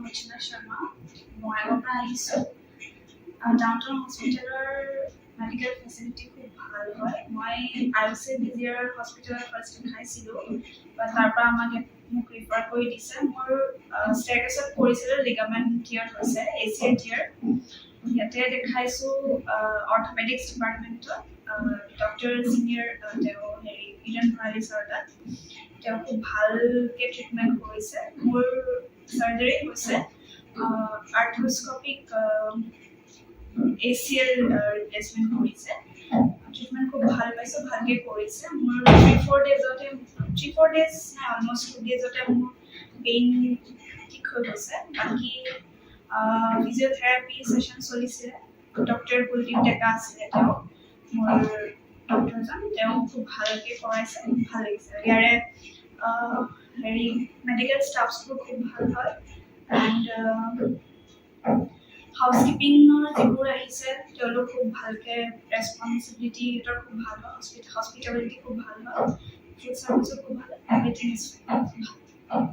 Mochina Sharma. Moyagota আহিছো downtown হস্পিটেলৰ medical facility খুব ভাল হয় মই আইউচি বিজিআৰ হস্পিটেলত ফাৰ্ষ্ট দেখাইছিলোঁ বা তাৰ পৰা মোক ৰিফাৰ কৰি দিছে মোৰ ষ্টেটাছত পৰিছিলে লিগামেণ্ট টিয়াৰ হৈছে এচিএল টিয়াৰ ইয়াতে দেখাইছোঁ অৰ্থপেডিক্স ডিপাৰ্টমেণ্টত ডক্টৰ চিনিয়ৰ তেওঁ ইডেন ভৰালী ছাৰ তাত তেওঁ খুব ভালকৈ ট্ৰিটমেণ্ট কৰিছে মোৰ চাৰ্জাৰী হৈছে আৰ্থ্ৰস্কপিক ACL ৰিপ্লেচমেণ্ট কৰিছে ট্ৰিটমেণ্ট খুব ভাল পাইছোঁ ভালকৈ কৰিছে মোৰ 3-4 ডেজ নাই অলমষ্ট 2 ডেজতে মোৰ পেইন ঠিক হৈ গৈছে বাকী ফিজিঅ'থেৰাপি ছেশ্যন চলিছিলে ডক্টৰ কুলদীপ ডেকা আছিলে তেওঁ মোৰ ডক্টৰজন তেওঁ খুব ভালকৈ কৰাইছে ভাল লাগিছে ইয়াৰে মেডিকেল ষ্টাফছবোৰ খুব ভাল হয় এণ্ড হাউচকিপিঙৰ যিবোৰ আহিছে তেওঁলোক খুব ভালকৈ ৰেছপনচিবিলিটি সিহঁতৰ খুব ভাল হয় হস্পিটেলিটি খুব ভাল হয় ফুড চাৰ্ভিছো খুব ভাল এভৰিথিং ইজ ভাল